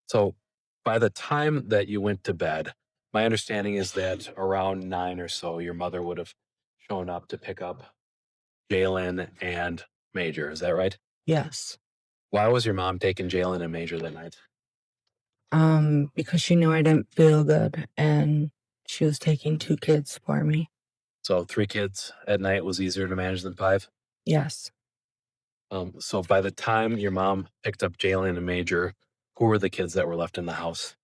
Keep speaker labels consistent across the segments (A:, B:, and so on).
A: So by the time that you went to bed, my understanding is that around 9 or so, your mother would have shown up to pick up Jalen and Major. Is that right?
B: Yes.
A: Why was your mom taking Jalen and Major that night?
B: Because she knew I didn't feel good and she was taking 2 kids for me.
A: So 3 kids at night was easier to manage than 5?
B: Yes.
A: So by the time your mom picked up Jalen and Major, who were the kids that were left in the house?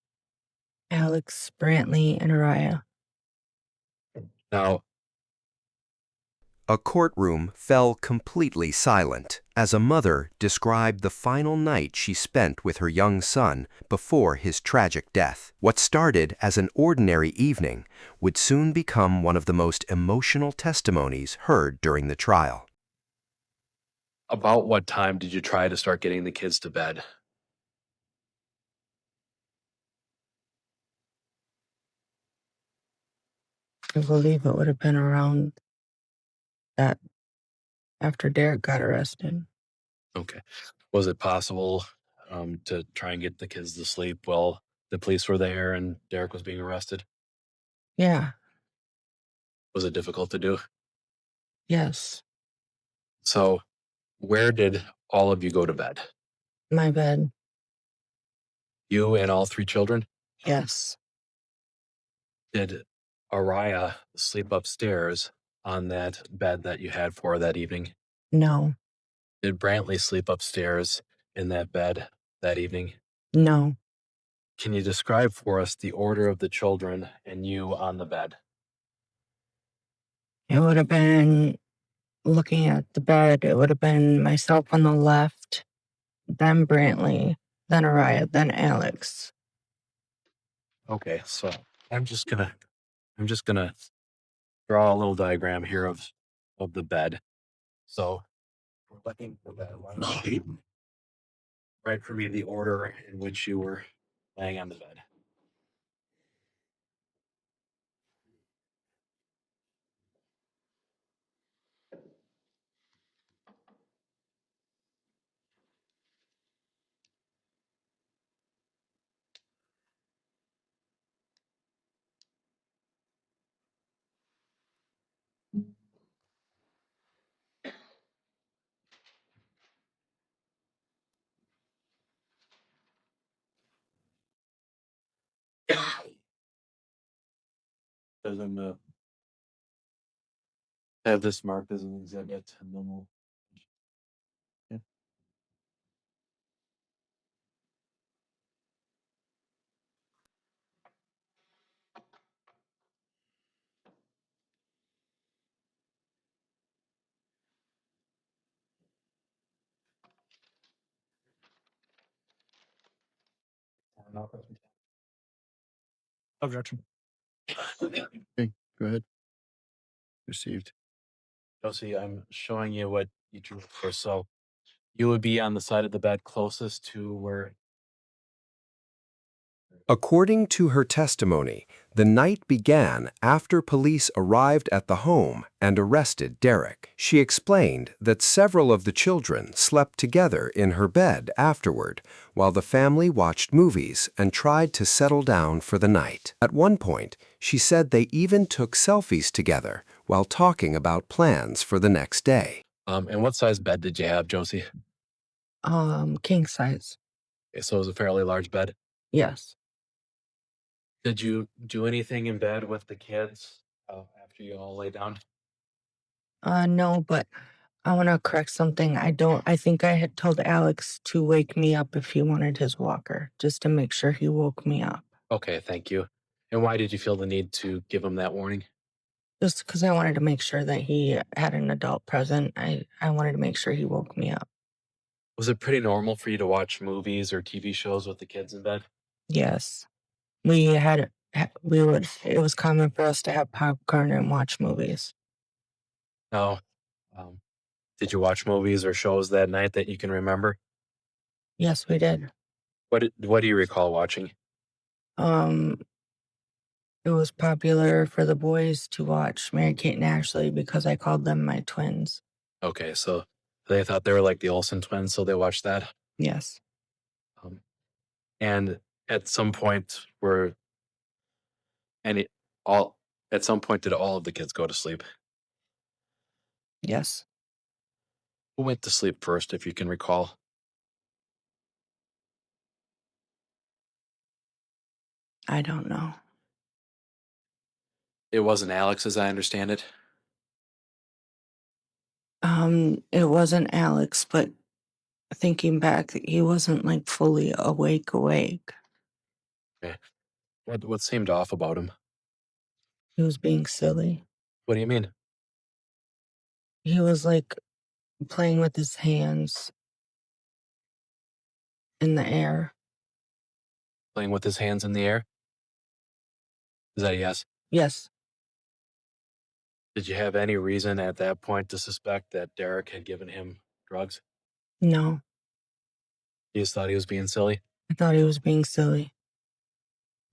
B: Alex, Brantley, and Araya.
A: Now,
C: A courtroom fell completely silent as a mother described the final night she spent with her young son before his tragic death. What started as an ordinary evening would soon become one of the most emotional testimonies heard during the trial.
A: about what time did you try to start getting the kids to bed?
B: I believe it would have been around that after Derek got arrested.
A: Okay. Was it possible to try and get the kids to sleep while the police were there and Derek was being arrested?
B: Yeah.
A: Was it difficult to do?
B: Yes.
A: So, where did all of you go to bed?
B: My bed.
A: You and all 3 children?
B: Yes.
A: Did Araya sleep upstairs on that bed that you had for her that evening?
B: No.
A: Did Brantley sleep upstairs in that bed that evening?
B: No.
A: Can you describe for us the order of the children and you on the bed?
B: It would have been looking at the bed, it would have been myself on the left, then Brantley, then Araya, then Alex.
A: Okay, so I'm just gonna I'm just gonna draw a little diagram here of the bed. So we're looking for the bed. Why don't you write for me the order in which you were laying on the bed? Because I'm gonna have this marked as an exhibit, and then we'll. Yeah.
D: Objection. Okay, go ahead. Received.
A: Josie, I'm showing you what you drew for. So you would be on the side of the bed closest to where.
C: According to her testimony, the night began after police arrived at the home and arrested Derek. She explained that several of the children slept together in her bed afterward, while the family watched movies and tried to settle down for the night. At one point, she said they even took selfies together while talking about plans for the next day.
A: And what size bed did you have, Josie?
B: King size.
A: Okay, so it was a fairly large bed.
B: Yes.
A: Did you do anything in bed with the kids after you all lay down?
B: No, but I want to correct something. I think I had told Alex to wake me up if he wanted his walker, just to make sure he woke me up.
A: Okay, thank you. And why did you feel the need to give him that warning?
B: Just because I wanted to make sure that he had an adult present. I wanted to make sure he woke me up.
A: Was it pretty normal for you to watch movies or TV shows with the kids in bed?
B: Yes. We had, we would, it was common for us to have popcorn and watch movies.
A: No. Um, did you watch movies or shows that night that you can remember?
B: Yes, we did.
A: What do you recall watching?
B: Um, it was popular for the boys to watch Mary Kate and Ashley because I called them my twins.
A: Okay, so they thought they were like the Olsen twins, so they watched that.
B: Yes.
A: Um, and at some point were any all at some point did all of the kids go to sleep?
B: Yes.
A: Who went to sleep first, if you can recall?
B: I don't know.
A: It wasn't Alex, as I understand it.
B: It wasn't Alex, but thinking back, he wasn't like fully awake.
A: Okay. What seemed off about him?
B: He was being silly.
A: What do you mean?
B: He was like playing with his hands in the air.
A: Playing with his hands in the air? Is that a yes?
B: Yes.
A: Did you have any reason at that point to suspect that Derek had given him drugs?
B: No.
A: You just thought he was being silly?
B: I thought he was being silly.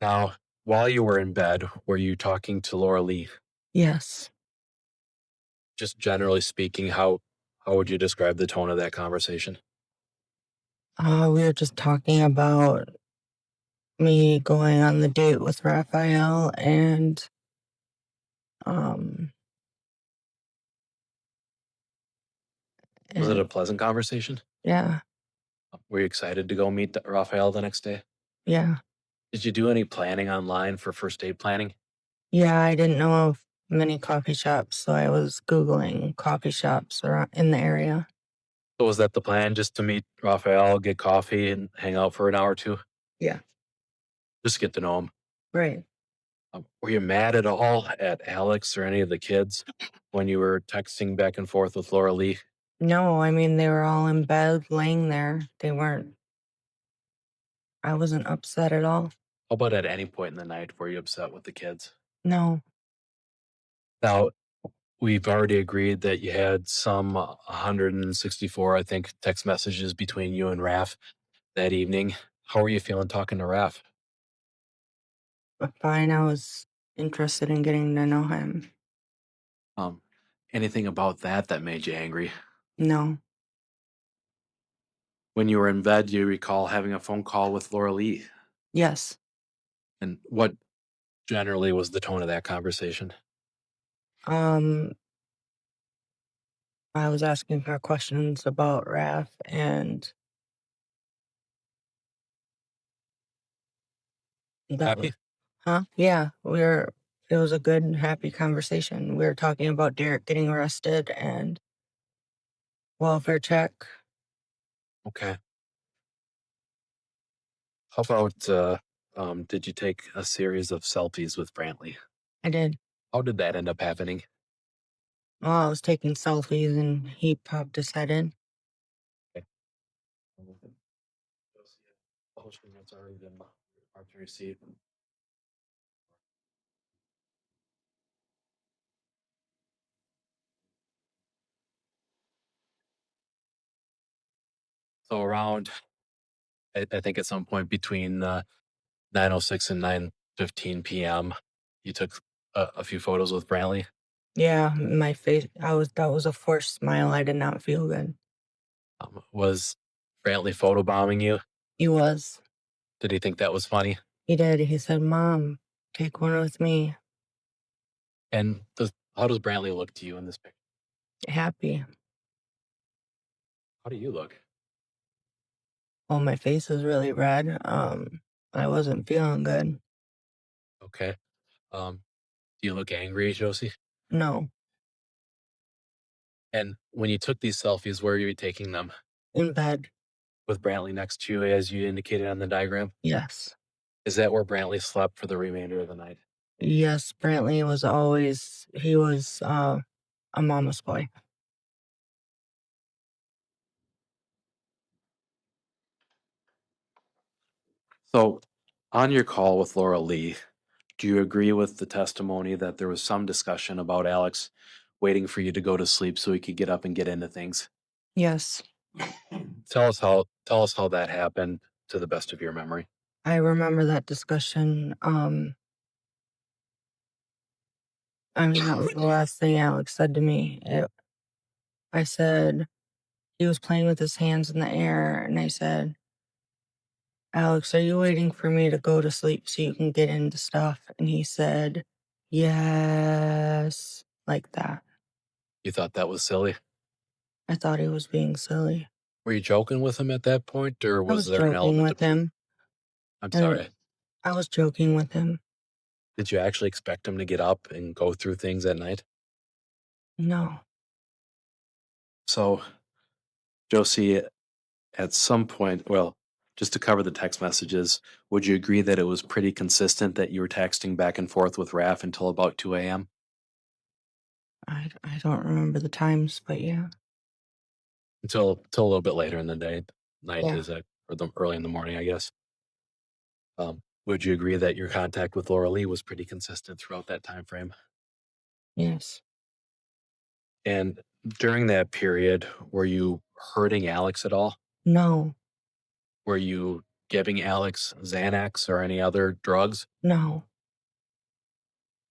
A: Now, while you were in bed, were you talking to Laura Lee?
B: Yes.
A: Just generally speaking, how would you describe the tone of that conversation?
B: We were just talking about me going on the date with Raphael um
A: Was it a
B: and
A: pleasant conversation?
B: yeah,
A: Were you excited to go meet Raphael the next day?
B: yeah.
A: Did you do any planning online for first aid planning?
B: Yeah, I didn't know of many coffee shops, so I was Googling coffee shops around in the area.
A: So was that the plan, just to meet Raphael, get coffee, and hang out for an hour or two?
B: Yeah.
A: Just get to know him.
B: Right.
A: Were you mad at all at Alex or any of the kids when you were texting back and forth with Laura Lee?
B: No, I mean, they were all in bed laying there. I wasn't upset at all.
A: How about at any point in the night were you upset with the kids?
B: No.
A: Now, we've already agreed that you had some 164, I think, text messages between you and Raf that evening. How are you feeling talking to Raf?
B: But fine, I was interested in getting to know him.
A: Um, Anything about that made you angry?
B: No.
A: When you were in bed, do you recall having a phone call with Laura Lee?
B: Yes.
A: And what generally was the tone of that conversation?
B: Um, I was asking her questions about Raph and that was,
A: Happy?
B: huh? Yeah, it was a good, happy conversation. We were talking about Derek getting arrested and welfare check.
A: Okay. How about did you take a series of selfies with Brantley?
B: I did.
A: How did that end up happening?
B: Well, I was taking selfies and he popped his head in.
A: Okay. Publishing that's already been marked and received. So around, I think at some point between 9:06 and 9:15 p.m., you took a few photos with Brantley.
B: Yeah, my face, that was a forced smile. I did not feel good.
A: Was Brantley photobombing you?
B: He was.
A: Did he think that was funny?
B: He did. He said, Mom, take one with me.
A: And how does Brantley look to you in this picture?
B: Happy.
A: How do you look?
B: Well, my face was really red. I wasn't feeling good.
A: Okay. Do you look angry, Josie?
B: No,
A: And when you took these selfies, where are you taking them?
B: in bed.
A: With Brantley next to you, as you indicated on the diagram?
B: Yes.
A: Is that where Brantley slept for the remainder of the night?
B: Yes, Brantley was always, he was a mama's boy.
A: So, on your call with Laura Lee, do you agree with the testimony that there was some discussion about Alex waiting for you to go to sleep so he could get up and get into things?
B: Yes.
A: Tell us how that happened to the best of your memory.
B: I remember that discussion. I mean, that was the last thing Alex said to me. I said, he was playing with his hands in the air, and I said, Alex, are you waiting for me to go to sleep so you can get into stuff? And he said, yes, like that.
A: You thought that was silly?
B: I thought he was being silly.
A: Were you joking with him at that point, or
B: I
A: was
B: was
A: there an
B: joking
A: element of
B: with him.
A: I'm
B: And
A: sorry.
B: I was joking with him.
A: Did you actually expect him to get up and go through things at night?
B: No,
A: So, Josie, at some point, well, just to cover the text messages, would you agree that it was pretty consistent that you were texting back and forth with Raph until about 2 a.m.?
B: I don't remember the times, but yeah.
A: Until a little bit later in the day, night
B: Yeah.
A: is that, or the early in the morning, I guess. Would you agree that your contact with Laura Lee was pretty consistent throughout that time frame?
B: Yes.
A: And during that period, were you hurting Alex at all?
B: No.
A: Were you giving Alex Xanax or any other drugs?
B: No.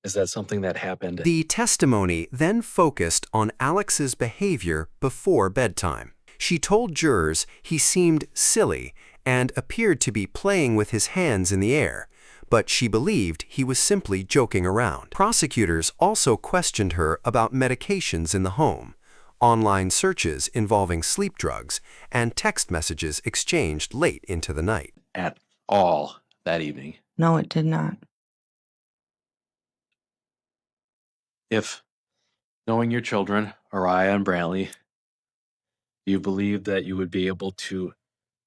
A: Is that something that happened?
C: The testimony then focused on Alex's behavior before bedtime. She told jurors he seemed silly and appeared to be playing with his hands in the air, but she believed he was simply joking around. Prosecutors also questioned her about medications in the home, online searches involving sleep drugs, and text messages exchanged late into the night.
A: At all that evening.
B: No, it did not.
A: If, knowing your children, Araya and Brantley, you believe that you would be able to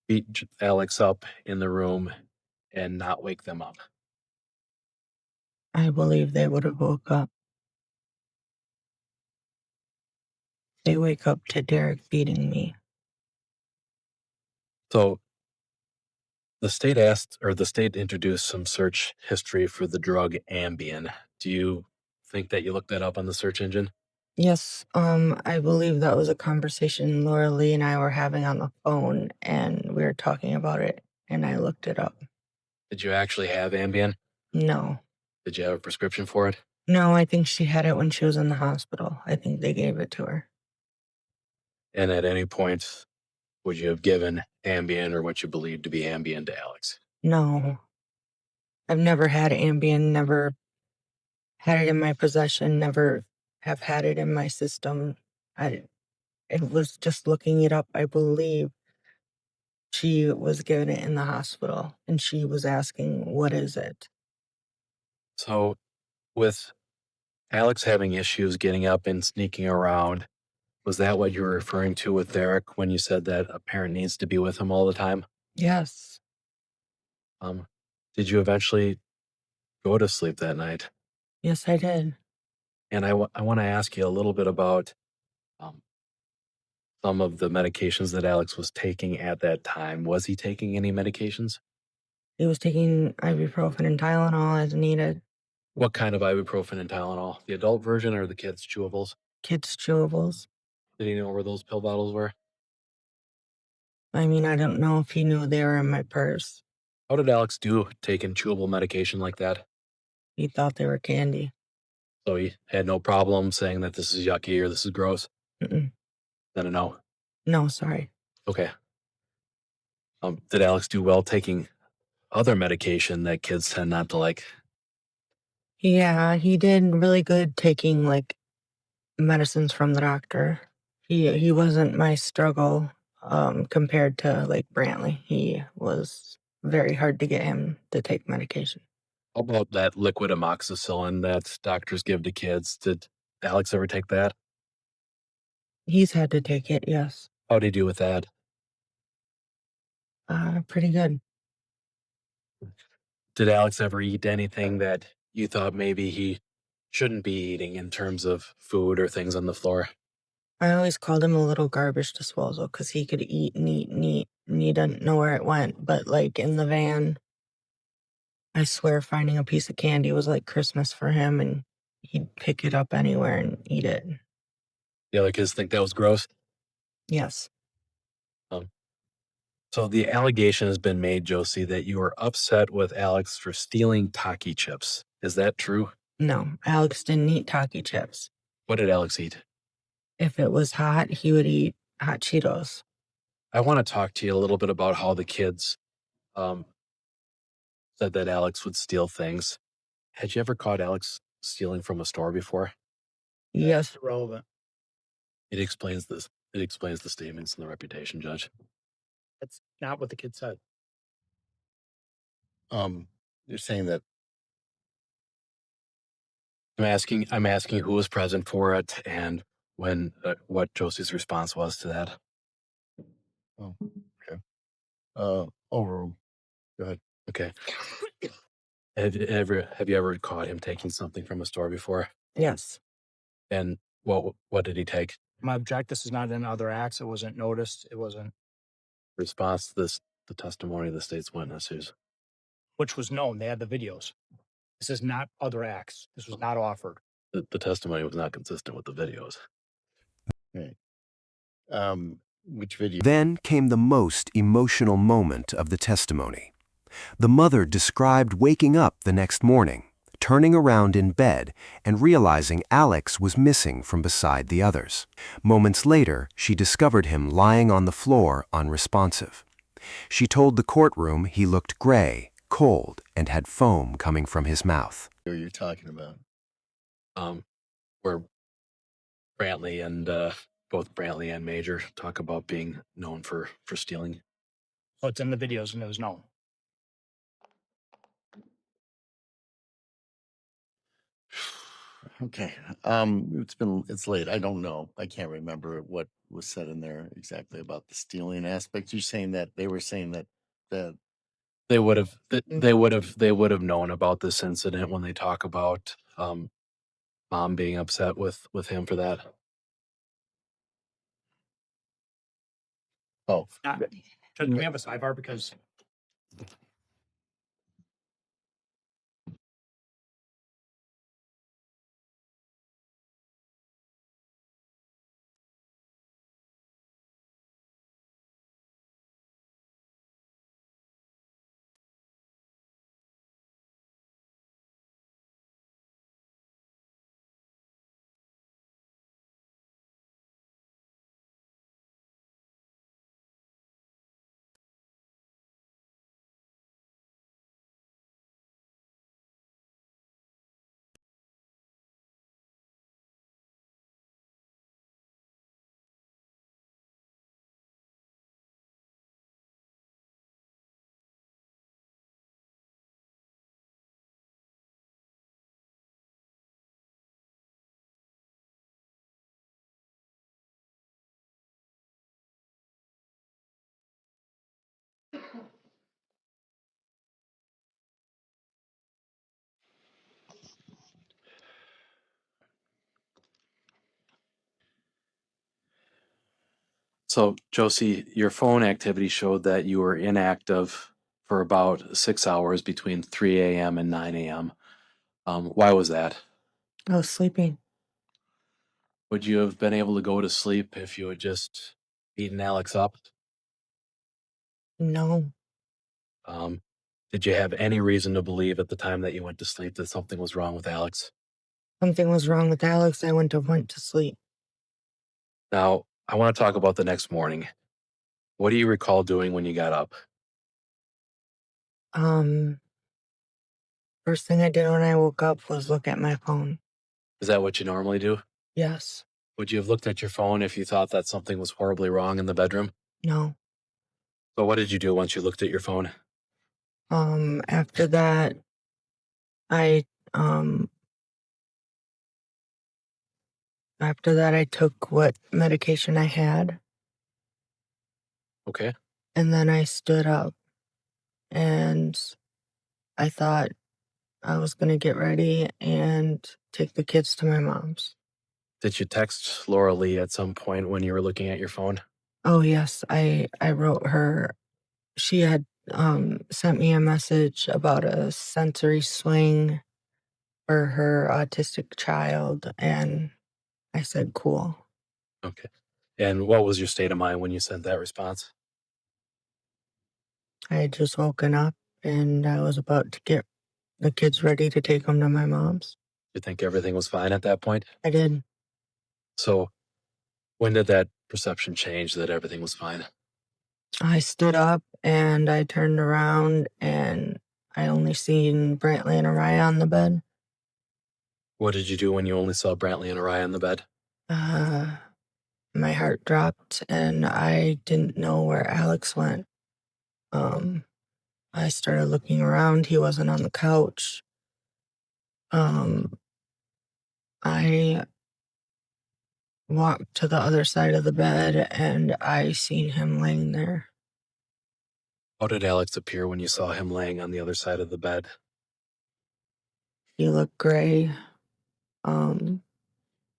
A: beat Alex up in the room and not wake them up?
B: I believe they would have woke up. They wake up to Derek beating me.
A: So the state introduced some search history for the drug Ambien. Do you think that you looked that up on the search engine?
B: Yes, I believe that was a conversation Laura Lee and I were having on the phone, and we were talking about it, and I looked it up.
A: Did you actually have Ambien?
B: No.
A: Did you have a prescription for it?
B: No, I think she had it when she was in the hospital. I think they gave it to her.
A: And at any point, would you have given Ambien or what you believed to be Ambien to Alex?
B: No. I've never had Ambien, never had it in my possession, never have had it in my system. It was just looking it up. I believe she was given it in the hospital, and she was asking, what is it?
A: So, with Alex having issues getting up and sneaking around, was that what you were referring to with Derek when you said that a parent needs to be with him all the time?
B: Yes.
A: Um, did you eventually go to sleep that night?
B: Yes, I did.
A: And I want to ask you a little bit about um, some of the medications that Alex was taking at that time. Was he taking any medications?
B: He was taking ibuprofen and Tylenol as needed.
A: What kind of ibuprofen and Tylenol? The adult version or the kids' chewables?
B: Kids' chewables.
A: Did he know where those pill bottles were?
B: I mean, I don't know if he knew they were in my purse.
A: How did Alex do taking chewable medication like that?
B: He thought they were candy.
A: So he had no problem saying that this is yucky or this is gross?
B: Mm-mm.
A: Then a no.
B: No, sorry.
A: Okay. Did Alex do well taking other medication that kids tend not to like?
B: Yeah, he did really good taking like medicines from the doctor. He wasn't my struggle compared to like Brantley. He was very hard to get him to take medication.
A: How about that liquid amoxicillin that doctors give to kids? Did Alex ever take that?
B: He's had to take it, yes.
A: How'd he do with that?
B: Pretty good.
A: Did Alex ever eat anything that you thought maybe he shouldn't be eating in terms of food or things on the floor?
B: I always called him a little garbage disposal because he could eat and eat and eat, and he didn't know where it went. But like in the van, I swear finding a piece of candy was like Christmas for him, and he'd pick it up anywhere and eat it.
A: The other kids think that was gross.
B: Yes.
A: Um, so the allegation has been made, Josie, that you were upset with Alex for stealing Taki chips. Is that true?
B: No, Alex didn't eat Taki chips.
A: What did Alex eat?
B: If it was hot, he would eat hot Cheetos.
A: I want to talk to you a little bit about how the kids um, said that Alex would steal things. Had you ever caught Alex stealing from a store before?
B: Yes.
E: Irrelevant.
A: It explains this. It explains the statements in the reputation, Judge.
E: That's not what the kid said.
D: You're saying that
A: I'm asking who was present for it and when what Josie's response was to that.
D: overroom. Go ahead.
A: Okay. Have you ever caught him taking something from a store before?
B: Yes.
A: And what did he take?
E: My object, this is not in other acts. It wasn't noticed. It wasn't,
A: Response to this, the testimony of the state's witnesses.
E: which was known. They had the videos. This is not other acts. This was not offered.
A: The testimony was not consistent with the videos.
D: Right. Which video?
C: Then came the most emotional moment of the testimony. The mother described waking up the next morning, turning around in bed, and realizing Alex was missing from beside the others. Moments later, she discovered him lying on the floor, unresponsive. She told the courtroom he looked gray, cold, and had foam coming from his mouth.
D: What are you talking about?
A: Where Brantley and both Brantley and Major talk about being known for stealing.
E: So it's in the videos and it was known.
D: Okay. It's late. I don't know. I can't remember what was said in there exactly about the stealing aspect. You're saying that they were saying that
A: They would have known about this incident when they talk about mom being upset with him for that.
D: oh
E: Can we have a sidebar? Because
A: So Josie, your phone activity showed that you were inactive for about 6 hours between 3 a.m. and 9 a.m. Why was that?
B: I was sleeping.
A: Would you have been able to go to sleep if you had just beaten Alex up?
B: No.
A: Did you have any reason to believe at the time that you went to sleep that something was wrong with Alex?
B: Something was wrong with Alex. I went to sleep.
A: Now, I want to talk about the next morning. What do you recall doing when you got up?
B: First thing I did when I woke up was look at my phone.
A: Is that what you normally do?
B: Yes.
A: Would you have looked at your phone if you thought that something was horribly wrong in the bedroom?
B: No.
A: So what did you do once you looked at your phone?
B: After that, I took what medication I had,
A: Okay.
B: and then I stood up, and I thought I was gonna get ready and take the kids to my mom's.
A: Did you text Laura Lee at some point when you were looking at your phone?
B: Oh yes, I wrote her. She had sent me a message about a sensory swing for her autistic child, and I said cool.
A: Okay. And what was your state of mind when you sent that response?
B: I had just woken up and I was about to get the kids ready to take them to my mom's.
A: Did you think everything was fine at that point?
B: I did.
A: So when did that perception change that everything was fine?
B: I stood up and I turned around and I only seen Brantley and Araya on the bed.
A: What did you do when you only saw Brantley and Araya in the bed?
B: My heart dropped and I didn't know where Alex went. Um, I started looking around. He wasn't on the couch. I walked to the other side of the bed and I seen him laying there.
A: How did Alex appear when you saw him laying on the other side of the bed?
B: He looked gray. Um,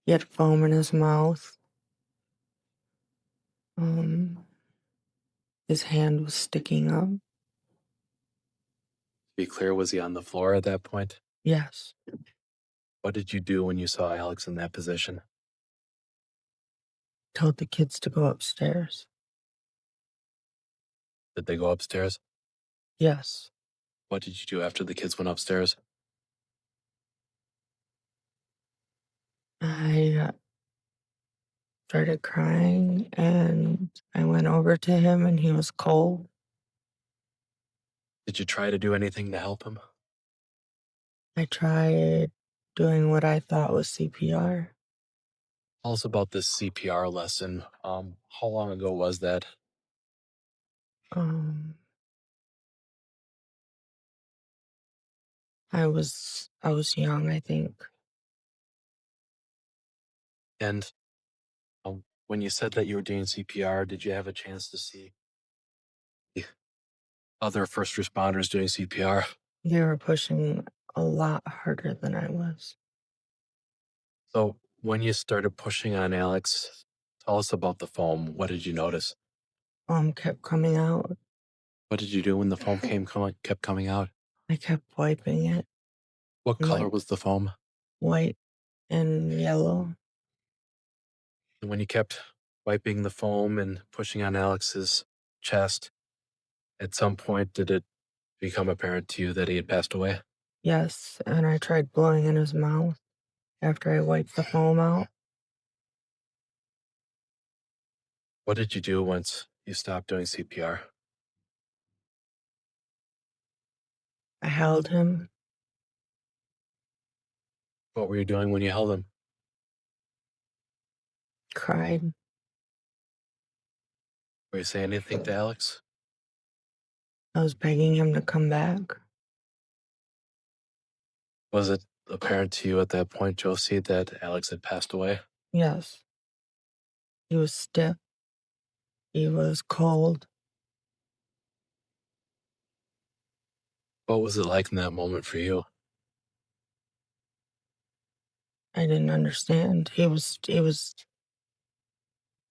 B: he had foam in his mouth. His hand was sticking up.
A: To be clear, was he on the floor at that point?
B: Yes.
A: What did you do when you saw Alex in that position?
B: Told the kids to go upstairs.
A: Did they go upstairs?
B: Yes.
A: What did you do after the kids went upstairs?
B: I started crying and I went over to him and he was cold.
A: Did you try to do anything to help him?
B: I tried doing what I thought was CPR.
A: Tell us about this CPR lesson. How long ago was that?
B: Um, I was young, I think.
A: And when you said that you were doing CPR, did you have a chance to see the other first responders doing CPR?
B: They were pushing a lot harder than I was.
A: So when you started pushing on Alex, tell us about the foam. What did you notice?
B: Kept coming out.
A: What did you do when the foam kept coming out?
B: I kept wiping it.
A: What color
B: White,
A: was the foam?
B: white and yellow.
A: And when you kept wiping the foam and pushing on Alex's chest, at some point did it become apparent to you that he had passed away?
B: Yes, and I tried blowing in his mouth after I wiped the foam out.
A: What did you do once you stopped doing CPR?
B: I held him,
A: What were you doing when you held him?
B: cried.
A: Were you saying anything to Alex?
B: I was begging him to come back.
A: Was it apparent to you at that point, Josie, that Alex had passed away?
B: Yes. He was stiff. He was cold.
A: What was it like in that moment for you?
B: I didn't understand.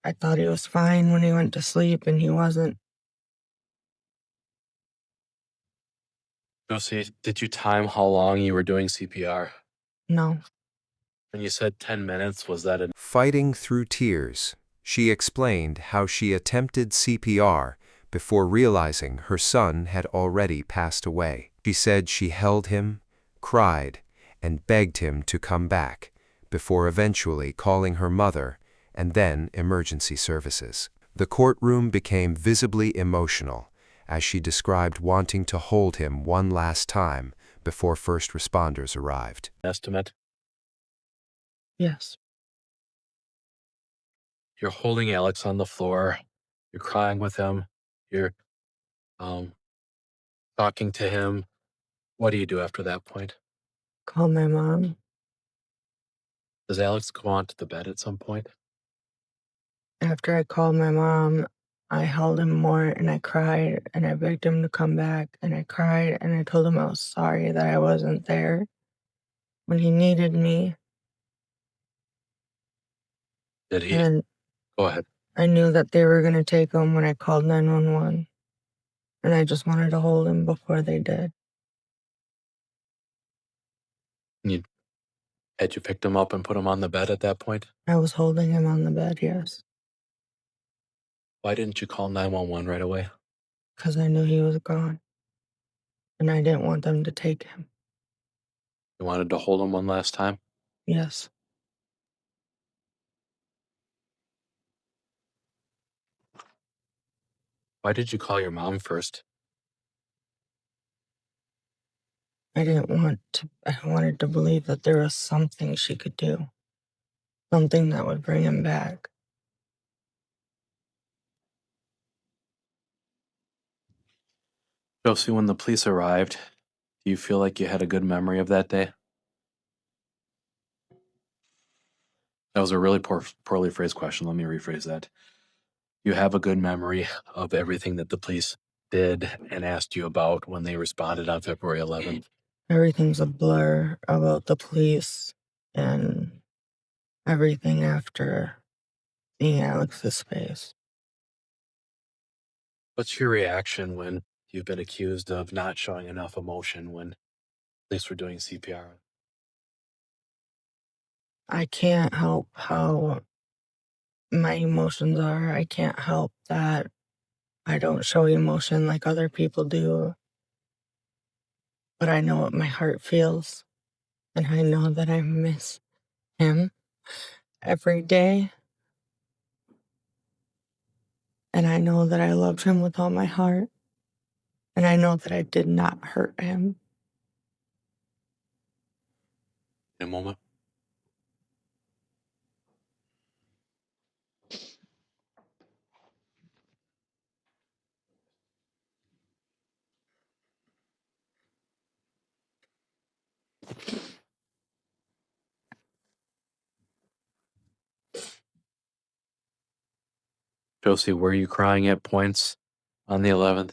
B: I thought he was fine when he went to sleep and he wasn't.
A: Josie, did you time how long you were doing CPR?
B: No.
A: When you said 10 minutes, was that enough?
C: Fighting through tears, she explained how she attempted CPR before realizing her son had already passed away. She said she held him, cried, and begged him to come back, before eventually calling her mother and then emergency services. The courtroom became visibly emotional as she described wanting to hold him one last time before first responders arrived.
A: Estimate?
B: Yes.
A: You're holding Alex on the floor. You're crying with him. You're um, talking to him. What do you do after that point?
B: Called my mom.
A: Does Alex go onto the bed at some point?
B: After I called my mom, I held him more and I cried and I begged him to come back and I cried and I told him I was sorry that I wasn't there when he needed me.
A: Did he?
B: And
A: Go ahead.
B: I knew that they were going to take him when I called 911. And I just wanted to hold him before they did.
A: Had you picked him up and put him on the bed at that point?
B: I was holding him on the bed, yes,
A: Why didn't you call 911 right away?
B: because I knew he was gone. And I didn't want them to take him.
A: You wanted to hold him one last time?
B: Yes.
A: Why did you call your mom first?
B: I didn't want to, I wanted to believe that there was something she could do, something that would bring him back.
A: Josie, when the police arrived, do you feel like you had a good memory of that day? That was a really poorly phrased question. Let me rephrase that. You have a good memory of everything that the police did and asked you about when they responded on February 11th.
B: Everything's a blur about the police and everything after seeing Alex's face.
A: What's your reaction when you've been accused of not showing enough emotion when police were doing CPR?
B: I can't help how my emotions are. I can't help that I don't show emotion like other people do. But I know what my heart feels. And I know that I miss him every day. And I know that I loved him with all my heart. And I know that I did not hurt him.
A: In a moment. Josie, were you crying at points on the 11th?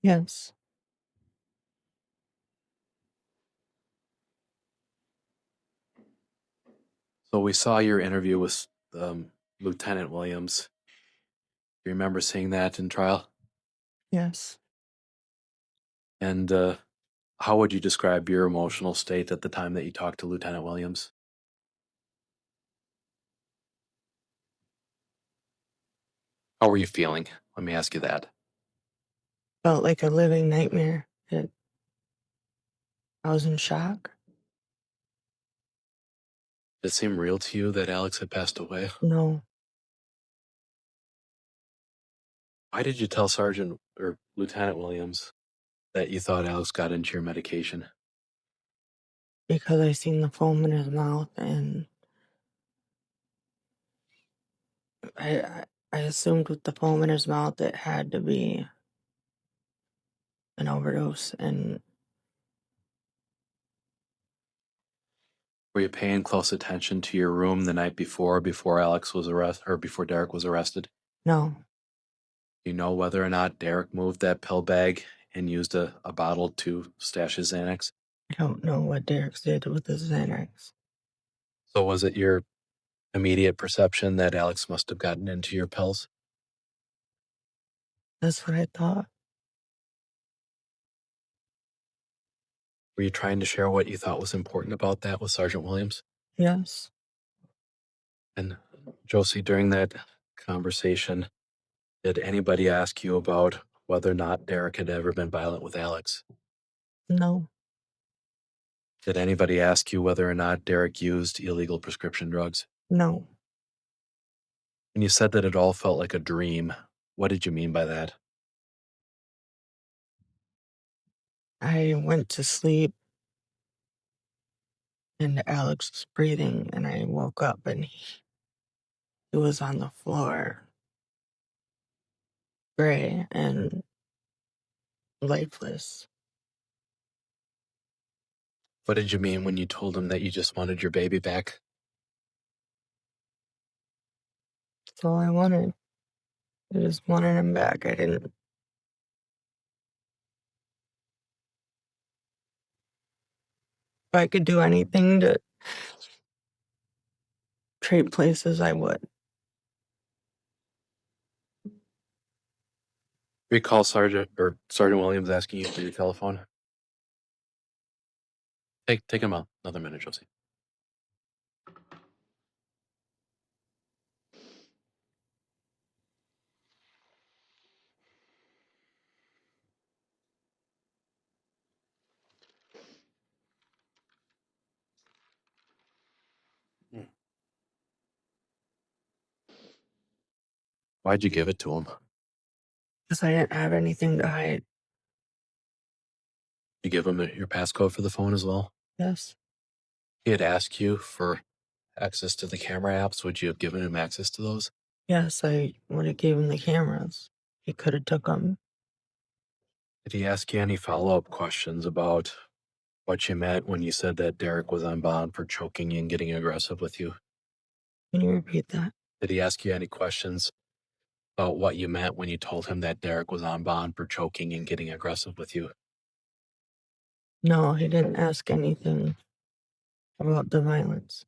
B: Yes.
A: So we saw your interview with Lieutenant Williams. Do you remember seeing that in trial?
B: Yes.
A: And how would you describe your emotional state at the time that you talked to Lieutenant Williams? How were you feeling? Let me ask you that.
B: Felt like a living nightmare. I was in shock.
A: Did it seem real to you that Alex had passed away?
B: No,
A: Why did you tell Sergeant or Lieutenant Williams that you thought Alex got into your medication?
B: because I seen the foam in his mouth, and I assumed with the foam in his mouth it had to be an overdose. And
A: Were you paying close attention to your room the night before Alex was arrested or before Derek was arrested?
B: no,
A: Do you know whether or not Derek moved that pill bag and used a bottle to stash his Xanax?
B: I don't know what Derek did with his Xanax.
A: So was it your immediate perception that Alex must have gotten into your pills?
B: That's what I thought.
A: Were you trying to share what you thought was important about that with Sergeant Williams?
B: Yes.
A: And Josie, during that conversation, did anybody ask you about whether or not Derek had ever been violent with Alex?
B: No.
A: Did anybody ask you whether or not Derek used illegal prescription drugs?
B: No.
A: And you said that it all felt like a dream. What did you mean by that?
B: I went to sleep and Alex was breathing, and I woke up and he was on the floor, gray and lifeless.
A: What did you mean when you told him that you just wanted your baby back?
B: That's all I wanted. I just wanted him back. I didn't. If I could do anything to trade places, I would.
A: Recall Sergeant Williams asking you for your telephone. Take him out. Another minute, Josie. Why'd you give it to him?
B: Because I didn't have anything to hide.
A: You give him your passcode for the phone as well?
B: Yes.
A: He had asked you for access to the camera apps. Would you have given him access to those?
B: Yes, I would have gave him the cameras. He could have took them.
A: Did he ask you any follow-up questions about what you meant when you said that Derek was on bond for choking you and getting aggressive with you?
B: Can you repeat that?
A: Did he ask you any questions about what you meant when you told him that Derek was on bond for choking and getting aggressive with you?
B: No, he didn't ask anything about the violence.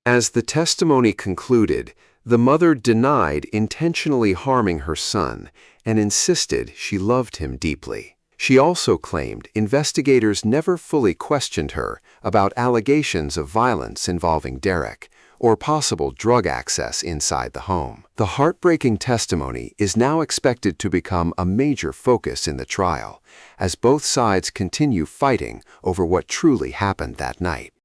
C: As the testimony concluded, the mother denied intentionally harming her son and insisted she loved him deeply. She also claimed investigators never fully questioned her about allegations of violence involving Derek or possible drug access inside the home. The heartbreaking testimony is now expected to become a major focus in the trial, as both sides continue fighting over what truly happened that night.